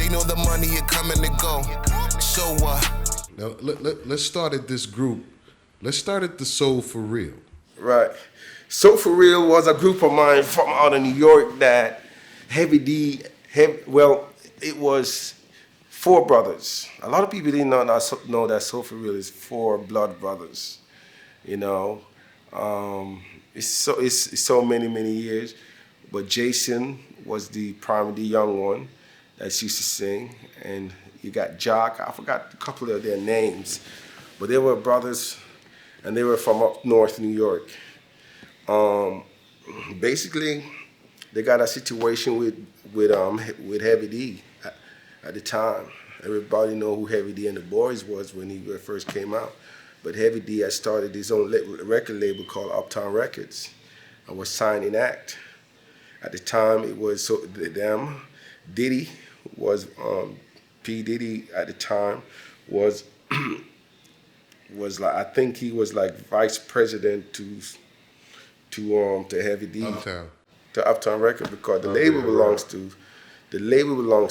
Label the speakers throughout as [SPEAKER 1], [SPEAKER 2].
[SPEAKER 1] They know the money is coming to go. So
[SPEAKER 2] Now, let's start at this group. Let's start at the Soul for Real.
[SPEAKER 3] Right. So For Real was a group of mine from out of New York that Heavy D, it was four brothers. A lot of people didn't know that So For Real is four blood brothers. You know, it's so many years. But Jason was the young one that used to sing, and you got Jock. I forgot a couple of their names, but they were brothers, and they were from up north New York. Basically, they got a situation with Heavy D at the time. Everybody know who Heavy D and the Boys was when he first came out. But Heavy D had started his own record label called Uptown Records and was signing act. At the time, it was them. Diddy was P. Diddy at the time was like, I think he was like vice president to Heavy D, to Uptown Records, because the label belongs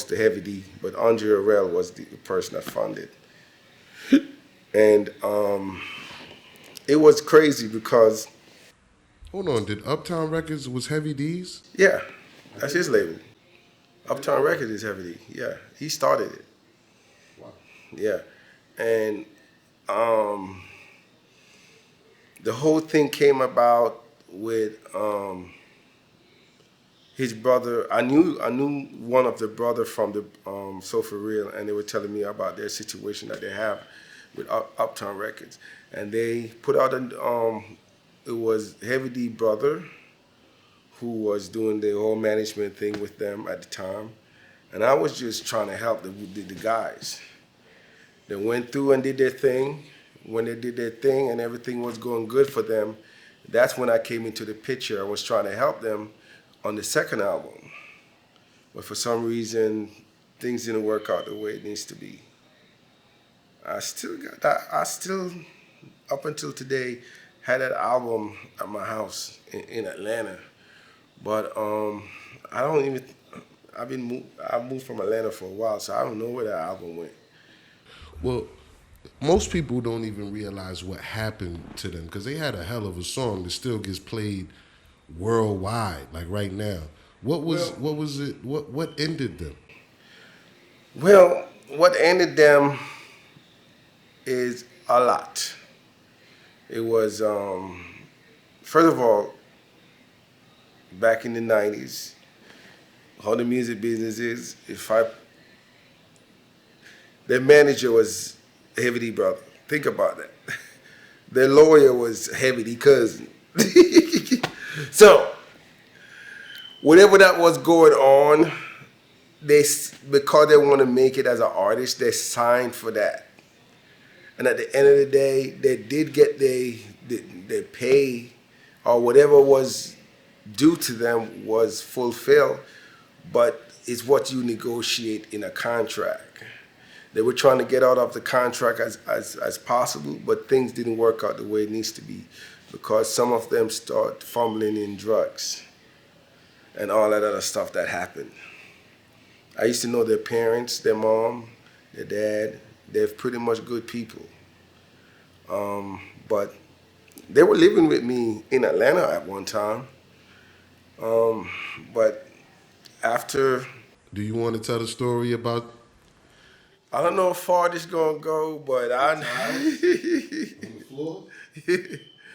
[SPEAKER 3] to Heavy D, but Andre Harrell was the person that funded. And it was crazy because...
[SPEAKER 2] Hold on, did Uptown Records was Heavy D's?
[SPEAKER 3] Yeah, that's his label. Uptown Records is Heavy D. Yeah, he started it.
[SPEAKER 2] Wow.
[SPEAKER 3] Yeah, and the whole thing came about with his brother. I knew one of the brother from the So For Real, and they were telling me about their situation that they have with Uptown Records, and they put out it was Heavy D brother who was doing the whole management thing with them at the time, and I was just trying to help the guys. They went through and did their thing. When they did their thing and everything was going good for them, that's when I came into the picture. I was trying to help them on the second album, but for some reason things didn't work out the way it needs to be. I still up until today had that album at my house in Atlanta, but I moved from Atlanta for a while, so I don't know where that album went.
[SPEAKER 2] Well, most people don't even realize what happened to them, because they had a hell of a song that still gets played worldwide, like right now. What ended them?
[SPEAKER 3] Well, what ended them is a lot. It was, first of all, back in the 90s, how the music business is, their manager was Heavy D brother. Think about that. Their lawyer was Heavy D cousin. So, whatever that was going on, because they want to make it as an artist, they signed for that. And at the end of the day, they did get their pay, or whatever was due to them was fulfilled, but it's what you negotiate in a contract. They were trying to get out of the contract as possible, but things didn't work out the way it needs to be, because some of them start fumbling in drugs and all that other stuff that happened. I used to know their parents, their mom, their dad. They're pretty much good people. But they were living with me in Atlanta at one time. But after...
[SPEAKER 2] Do you want to tell the story about...
[SPEAKER 3] I don't know how far this gonna go, but I...
[SPEAKER 2] On the floor?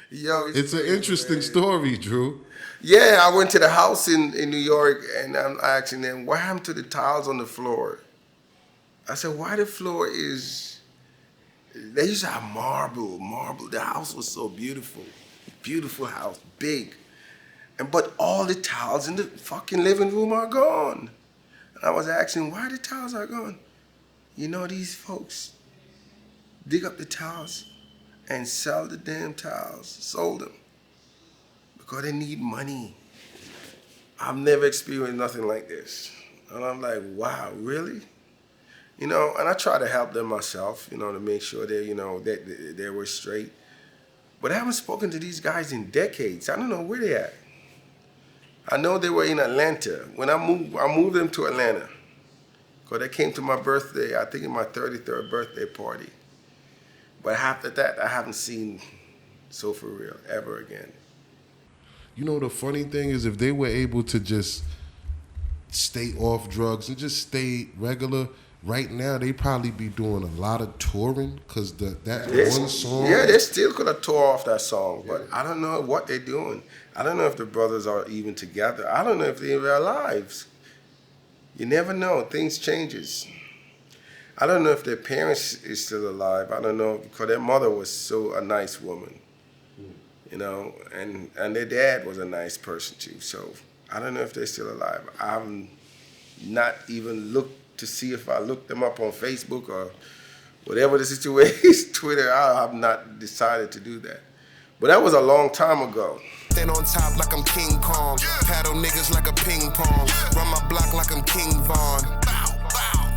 [SPEAKER 3] Yo,
[SPEAKER 2] it's an interesting story, Drew.
[SPEAKER 3] Yeah, I went to the house in New York, and I'm asking them, what happened to the tiles on the floor? I said, why the floor is... They used to have marble. The house was so beautiful. Beautiful house, big. But all the tiles in the fucking living room are gone. And I was asking, why the tiles are gone? You know, these folks dig up the tiles and sell the damn tiles, sold them, because they need money. I've never experienced nothing like this. And I'm like, wow, really? You know, and I try to help them myself, you know, to make sure they were straight. But I haven't spoken to these guys in decades. I don't know where they at. I know they were in Atlanta. When I moved them to Atlanta, Because they came to my birthday, I think in my 33rd birthday party. But after that, I haven't seen So For Real ever again.
[SPEAKER 2] You know, the funny thing is if they were able to just stay off drugs and just stay regular, right now they probably be doing a lot of touring because one song.
[SPEAKER 3] Yeah, they still could have tore off that song, but I don't know what they're doing. I don't know if the brothers are even together. I don't know if they're in their lives. You never know. Things changes. I don't know if their parents is still alive. I don't know because their mother was so a nice woman, you know, and their dad was a nice person too. So I don't know if they're still alive. I haven't not even looked to see if I looked them up on Facebook or whatever the situation is, Twitter. I have not decided to do that. But that was a long time ago.
[SPEAKER 1] Stand on top like I'm King Kong. Paddle niggas like a ping pong. Run my block like I'm King Von.